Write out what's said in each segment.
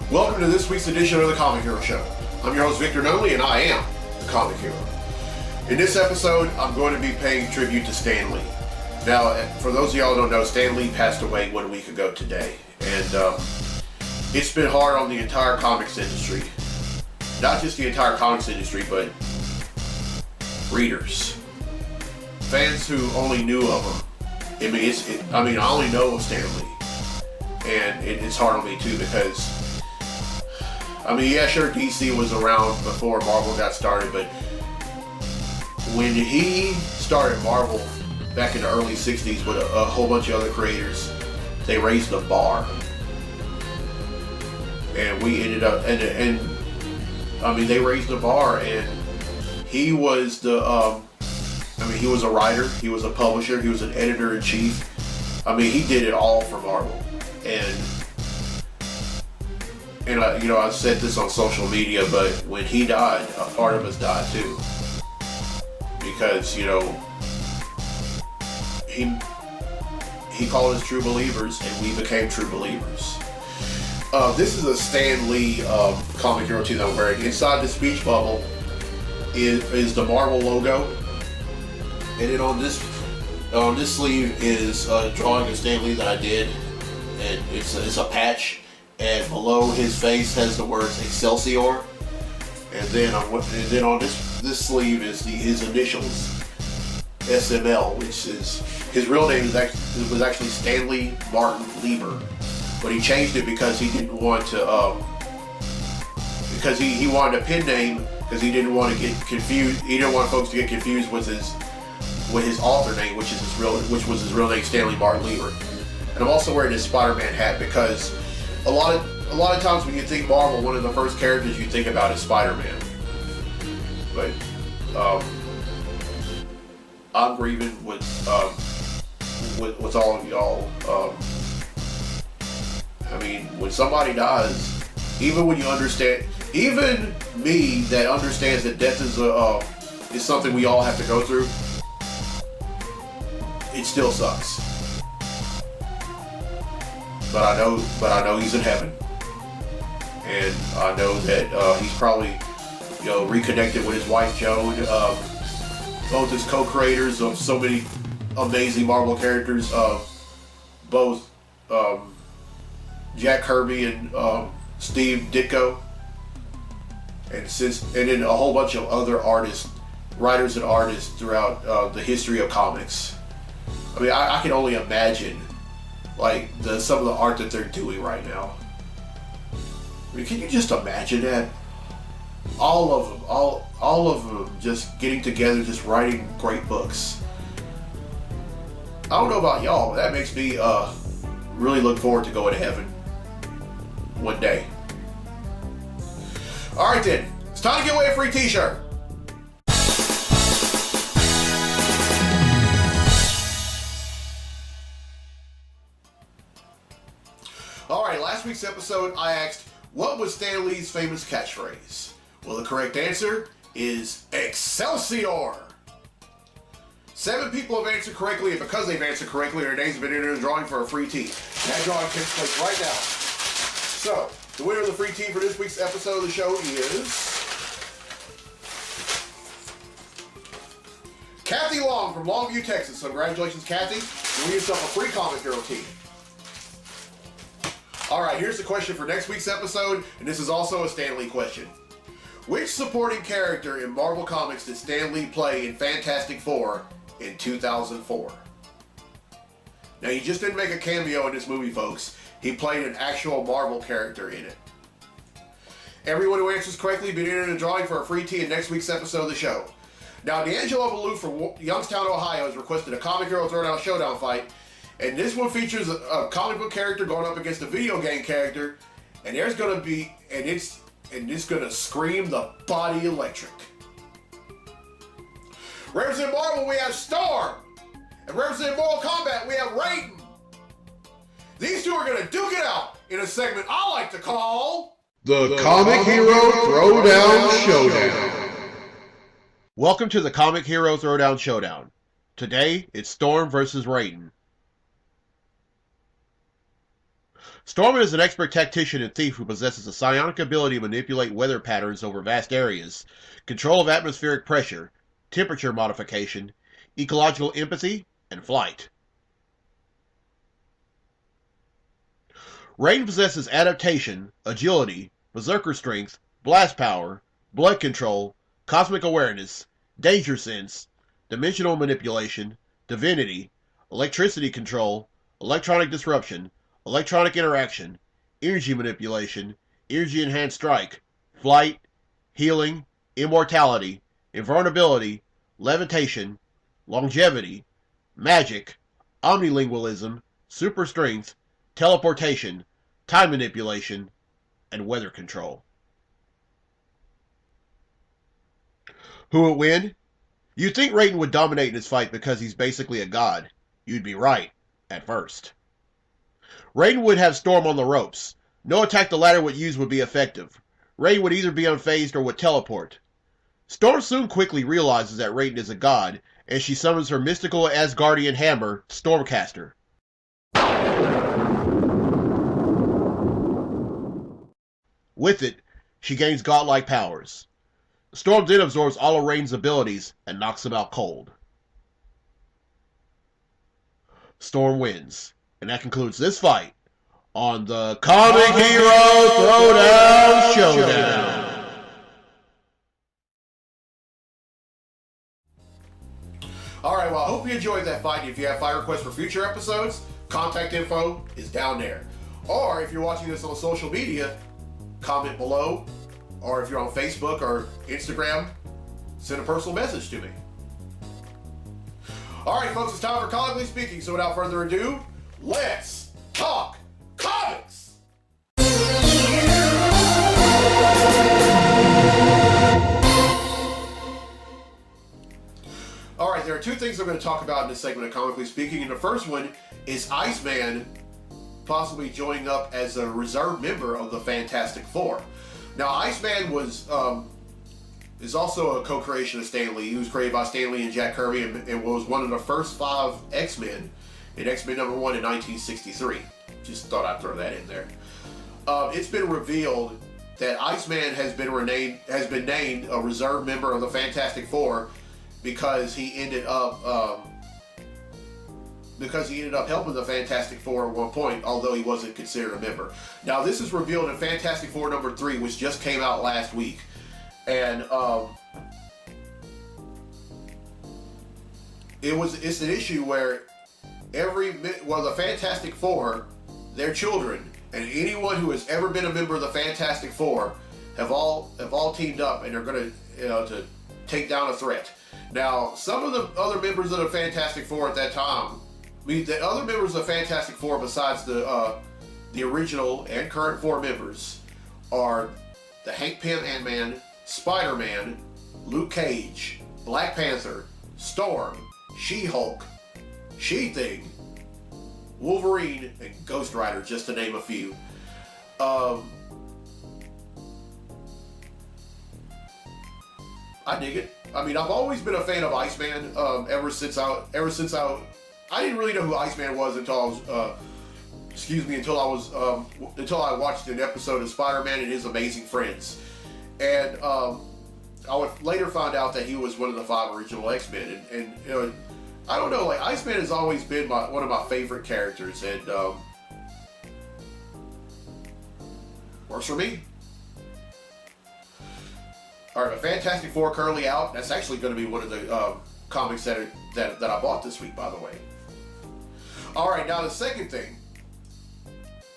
Welcome to this week's edition of the Comic Hero Show. I'm your host Victor Noley, and I am the Comic Hero. In this episode, I'm going to be paying tribute to Stan Lee. Now, for those of y'all who don't know, Stan Lee passed away 1 week ago today, and it's been hard on the entire comics industry. Not just the entire comics industry, but readers, fans who only knew of him. I only know of Stan Lee, and it's hard on me too because. Sure, DC was around before Marvel got started, but when he started Marvel back in the early 60s with a whole bunch of other creators, they raised the bar. And we ended up, they raised the bar, and he was he was a writer, he was a publisher, he was an editor-in-chief. He did it all for Marvel. And I've said this on social media, but when he died, a part of us died too. Because, he called us true believers, and we became true believers. This is a Stan Lee Comic Hero tee that I'm wearing. Inside the speech bubble is the Marvel logo. And then on this sleeve is a drawing of Stan Lee that I did. And it's a patch. And below his face has the words Excelsior, and then on this sleeve is his initials, SML, which is his real name was actually Stanley Martin Lieber, but he changed it because he didn't want to because he wanted a pen name because he didn't want to get confused. He didn't want folks to get confused with his author name, which was his real name, Stanley Martin Lieber. And I'm also wearing this Spider-Man hat because. A lot of times when you think Marvel, one of the first characters you think about is Spider-Man. But I'm grieving with all of y'all. When somebody dies, even when you understand, even me that understands that death is something we all have to go through, it still sucks. But I know he's in heaven, and I know that he's probably, reconnected with his wife Joan, both as co-creators of so many amazing Marvel characters, both Jack Kirby and Steve Ditko, and then a whole bunch of other writers and artists throughout the history of comics. I can only imagine. Some of the art that they're doing right now. Can you just imagine that? All of them just getting together, just writing great books. I don't know about y'all, but that makes me really look forward to going to heaven one day. Alright then, it's time to give away a free t-shirt. Alright, last week's episode I asked, what was Stan Lee's famous catchphrase? Well, the correct answer is Excelsior! 7 people have answered correctly, and because they've answered correctly, their names have been entered in a drawing for a free tee. That drawing takes place right now. So, the winner of the free tee for this week's episode of the show is Kathy Long from Longview, Texas. So congratulations, Kathy. You win yourself a free Comic Hero tee. Alright, here's the question for next week's episode, and this is also a Stan Lee question. Which supporting character in Marvel Comics did Stan Lee play in Fantastic Four in 2004? Now, he just didn't make a cameo in this movie, folks. He played an actual Marvel character in it. Everyone who answers correctly will be entered in a drawing for a free tee in next week's episode of the show. Now, D'Angelo Ballou from Youngstown, Ohio has requested a Comic Hero Throwdown Showdown fight. And this one features a comic book character going up against a video game character, and it's gonna scream the body electric. Representing Marvel, we have Storm, and representing Mortal Kombat, we have Raiden. These two are gonna duke it out in a segment I like to call the Comic Hero Throwdown Showdown. Welcome to the Comic Hero Throwdown Showdown. Today, it's Storm versus Raiden. Storm is an expert tactician and thief who possesses a psionic ability to manipulate weather patterns over vast areas, control of atmospheric pressure, temperature modification, ecological empathy, and flight. Raiden possesses adaptation, agility, berserker strength, blast power, blood control, cosmic awareness, danger sense, dimensional manipulation, divinity, electricity control, electronic disruption, electronic interaction, energy manipulation, energy enhanced strike, flight, healing, immortality, invulnerability, levitation, longevity, magic, omnilingualism, super strength, teleportation, time manipulation, and weather control. Who would win? You'd think Raiden would dominate in this fight because he's basically a god. You'd be right, at first. Raiden would have Storm on the ropes. No attack the latter would use would be effective. Raiden would either be unfazed or would teleport. Storm soon quickly realizes that Raiden is a god, and she summons her mystical Asgardian hammer, Stormcaster. With it, she gains godlike powers. Storm then absorbs all of Raiden's abilities and knocks him out cold. Storm wins, and that concludes this fight on the Comic Hero Throwdown Showdown. Alright, well, I hope you enjoyed that fight. If you have fight requests for future episodes, contact info is down there. Or if you're watching this on social media, comment below. Or if you're on Facebook or Instagram, send a personal message to me. Alright, folks, it's time for Comically Speaking. So without further ado, let's talk comics! Alright, there are two things I'm going to talk about in this segment of Comically Speaking, and the first one is Iceman possibly joining up as a reserve member of the Fantastic Four. Now, Iceman is also a co-creation of Stan Lee. He was created by Stan Lee and Jack Kirby and was one of the first 5 X-Men in X-Men #1 in 1963. Just thought I'd throw that in there. It's been revealed that Iceman has been named a reserve member of the Fantastic Four because he ended up helping the Fantastic Four at one point, although he wasn't considered a member. Now, this is revealed in Fantastic Four #3, which just came out last week. And it's an issue where the Fantastic Four, their children, and anyone who has ever been a member of the Fantastic Four have all teamed up, and they're going to take down a threat. Now, some of the other members of the Fantastic Four at that time, the other members of the Fantastic Four besides the original and current 4 members are the Hank Pym Ant-Man, Spider-Man, Luke Cage, Black Panther, Storm, She-Hulk, She-Thing, Wolverine, and Ghost Rider, just to name a few. I dig it. I mean, I've always been a fan of Iceman. Ever since I didn't really know who Iceman was until I watched an episode of Spider-Man and His Amazing Friends, and I would later find out that he was one of the 5 original X-Men, and I don't know, like, Iceman has always been one of my favorite characters, and works for me. All right, Fantastic Four currently out. That's actually going to be one of the comics that I bought this week, by the way. All right, now the second thing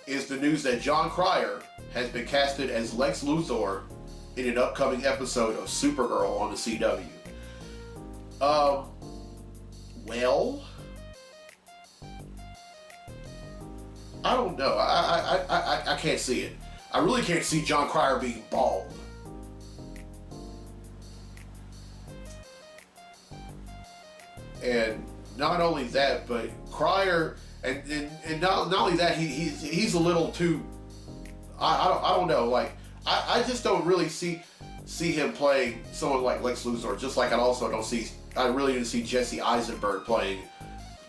is the news that Jon Cryer has been casted as Lex Luthor in an upcoming episode of Supergirl on the CW. Well, I don't know. I can't see it. I really can't see Jon Cryer being bald. And not only that, but Cryer, and not only that, he's a little too. I don't know. Like, I just don't really see him playing someone like Lex Luthor. Just like I really didn't see Jesse Eisenberg playing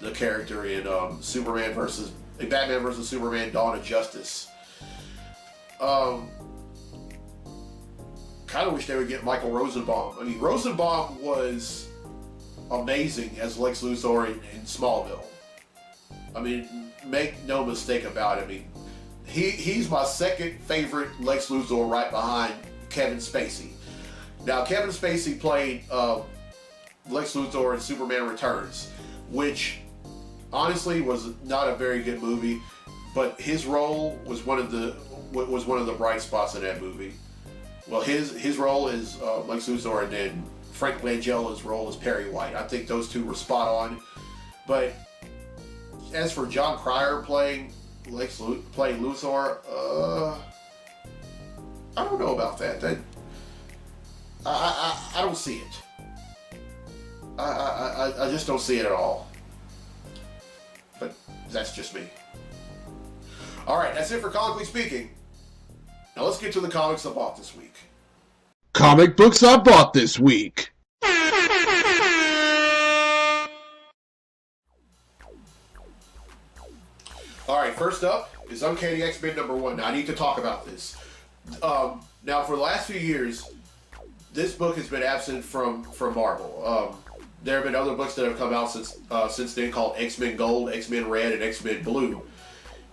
the character in Superman versus a Batman vs Superman: Dawn of Justice. Kind of wish they would get Michael Rosenbaum. I mean, Rosenbaum was amazing as Lex Luthor in Smallville. I mean, make no mistake about it. I mean, he's my second favorite Lex Luthor, right behind Kevin Spacey. Now, Kevin Spacey played Lex Luthor in Superman Returns, which honestly was not a very good movie, but his role was one of the bright spots in that movie. Well, his role is Lex Luthor, and then Frank Langella's role is Perry White. I think those two were spot on. But as for John Cryer playing Luthor, I don't know about that. I don't see it. I just don't see it at all. But that's just me. Alright, that's it for Comically Speaking. Now let's get to the comics I bought this week. Comic books I bought this week. Alright, first up is Uncanny X-Men #1. Now I need to talk about this. Now for the last few years, this book has been absent from Marvel. There have been other books that have come out since then called X-Men Gold, X-Men Red, and X-Men Blue.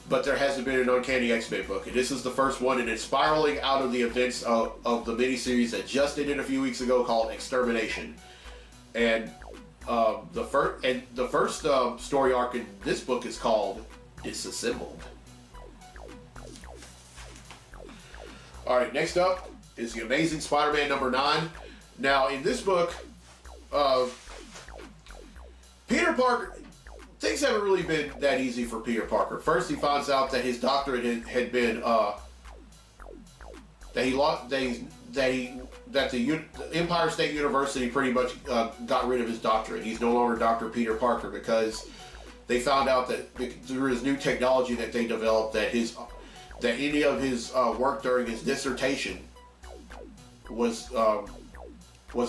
But there hasn't been an Uncanny X-Men book. And this is the first one, and it's spiraling out of the events of the miniseries that just ended a few weeks ago called Extermination. And the first story arc in this book is called Disassembled. Alright, next up is The Amazing Spider-Man #9. Now, in this book, Peter Parker, things haven't really been that easy for Peter Parker. First, he finds out that his doctorate had been, that the Empire State University pretty much got rid of his doctorate. He's no longer Dr. Peter Parker because they found out that there is new technology that they developed that any of his work during his dissertation was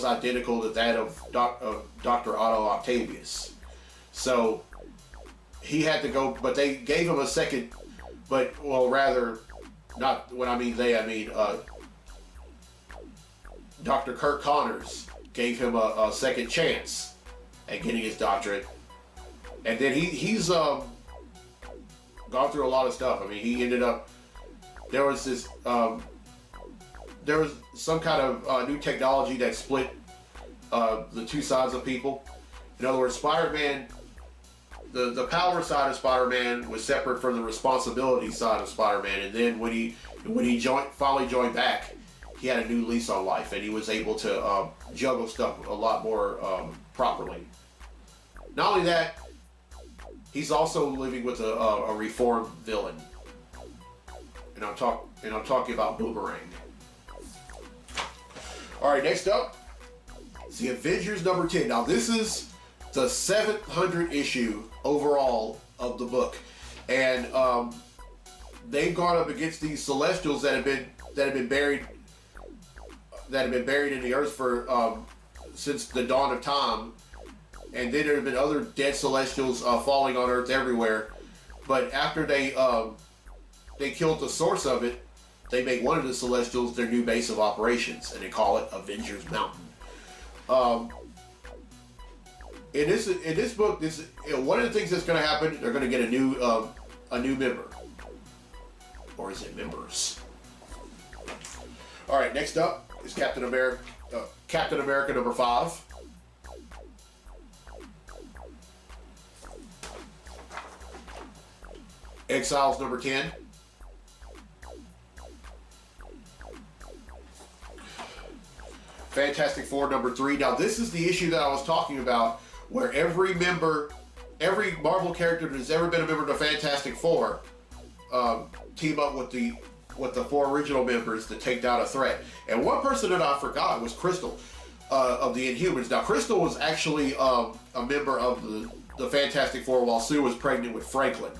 identical to that of Dr. Otto Octavius. So he had to go, but they gave him a second. Not when I mean they, I mean Dr. Kirk Connors gave him a second chance at getting his doctorate, and then he's gone through a lot of stuff. I mean, he ended up there was some kind of new technology that split the two sides of people. In other words, Spider-Man, the power side of Spider-Man was separate from the responsibility side of Spider-Man, and then when he finally joined back, he had a new lease on life, and he was able to juggle stuff a lot more properly. Not only that, he's also living with a reformed villain, and I'm talking about Boomerang. All right, next up is the Avengers #10. Now this is the 700th issue overall of the book, and they've gone up against these Celestials that have been buried in the earth for since the dawn of time, and then there have been other dead Celestials falling on Earth everywhere. But after they killed the source of it, they make one of the Celestials their new base of operations, and they call it Avengers Mountain. In this book, one of the things that's going to happen, they're going to get a new member, or is it members? All right, next up is Captain America #5. Exiles #10. Fantastic Four #3. Now this is the issue that I was talking about, where every Marvel character that has ever been a member of the Fantastic Four team up with the four original members to take down a threat. And one person that I forgot was Crystal of the Inhumans. Now Crystal was actually a member of the Fantastic Four while Sue was pregnant with Franklin.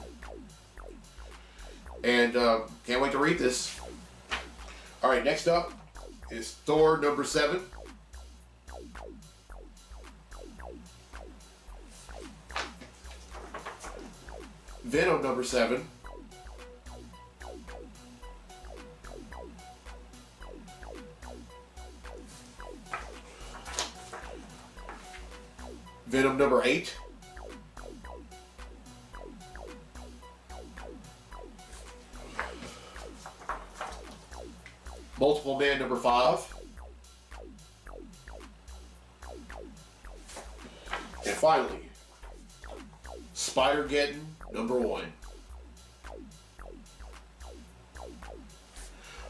And can't wait to read this. All right, next up is Thor #7. Venom number 7. Venom number 8. Multiple Man number 5. And finally, Spider-Geddon number 1.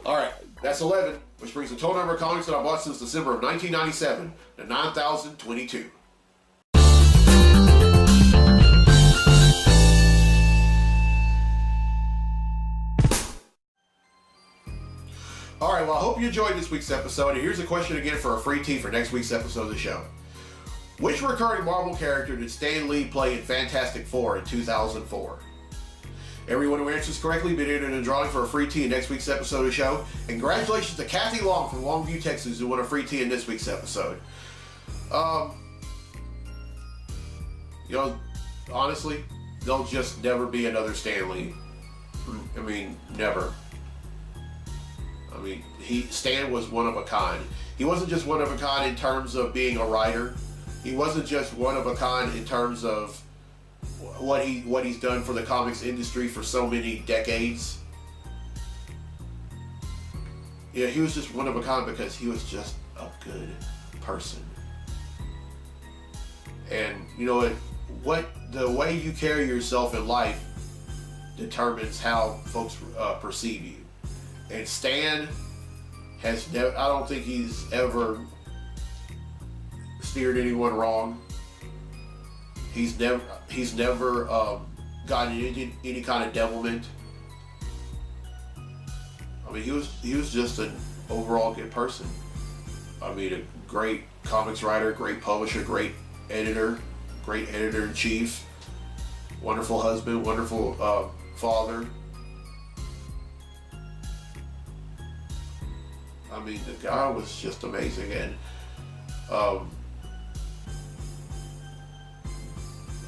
Alright, that's 11, which brings the total number of comics that I bought since December of 1997 to 9,022. Alright, well, I hope you enjoyed this week's episode, and here's a question again for a free tee for next week's episode of the show. Which recurring Marvel character did Stan Lee play in Fantastic Four in 2004? Everyone who answers correctly will be entered in a drawing for a free tee in next week's episode of the show. And congratulations to Kathy Long from Longview, Texas, who won a free tee in this week's episode. Honestly, there'll just never be another Stan Lee. I mean, never. I mean, Stan was one of a kind. He wasn't just one of a kind in terms of being a writer. He wasn't just one of a kind in terms of what he's done for the comics industry for so many decades. Yeah, he was just one of a kind because he was just a good person. And you know what the way you carry yourself in life determines how folks perceive you. And Stan has never, I don't think he's ever steered anyone wrong. He's never gotten any kind of devilment. I mean, he was just an overall good person. I mean, a great comics writer, great publisher, great editor-in-chief, wonderful husband, wonderful father. I mean, the guy was just amazing, and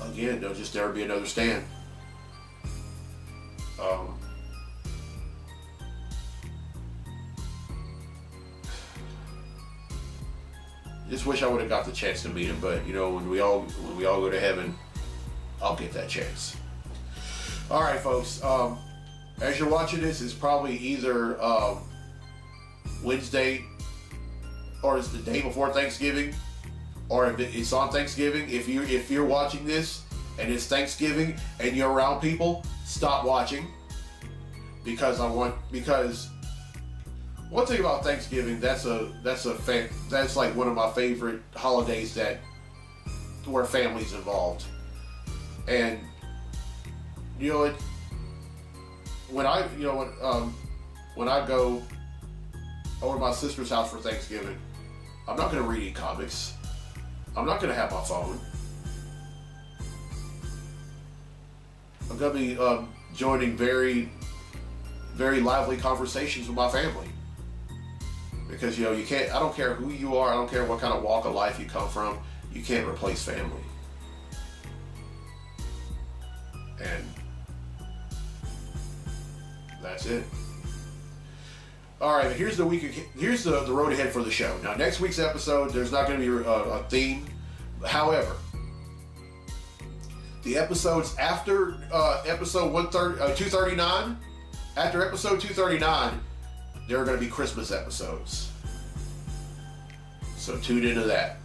again, there'll just never be another Stan. Just wish I would have got the chance to meet him, but you know, when we all go to heaven, I'll get that chance. All right, folks. As you're watching this, it's probably either Wednesday, or it's the day before Thanksgiving, or if it's on Thanksgiving. If you're watching this and it's Thanksgiving and you're around people, stop watching, because one thing about Thanksgiving, that's like one of my favorite holidays where family's involved. And you know, when I go over to my sister's house for Thanksgiving, I'm not going to read any comics. I'm not going to have my phone. I'm going to be joining very, very lively conversations with my family. Because, you know, you can't, I don't care who you are, I don't care what kind of walk of life you come from, you can't replace family. And that's it. Alright, here's the road ahead for the show. Now, next week's episode, there's not going to be a theme. However, the episodes after episode 239, after episode 239, there are going to be Christmas episodes. So tune into that.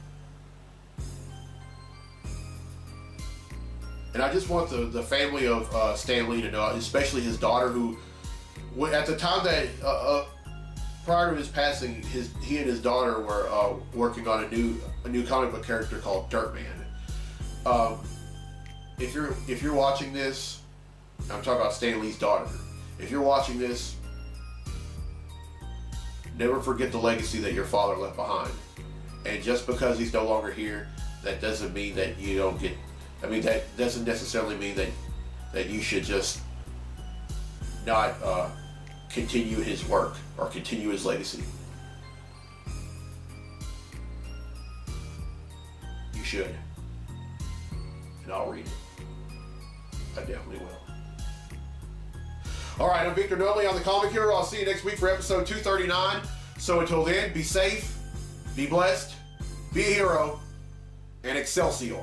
And I just want the family of Stan Lee to know, especially his daughter, who, at the time that prior to his passing, he and his daughter were working on a new comic book character called Dirtman. If you're watching this, I'm talking about Stan Lee's daughter. If you're watching this, never forget the legacy that your father left behind. And just because he's no longer here, that doesn't mean that you don't get. I mean, that doesn't necessarily mean that you should just not continue his work or continue his legacy. You should. And I'll read it. I definitely will. All right, I'm Victor Nutley. I'm the Comic Hero. I'll see you next week for episode 239. So until then, be safe, be blessed, be a hero, and Excelsior.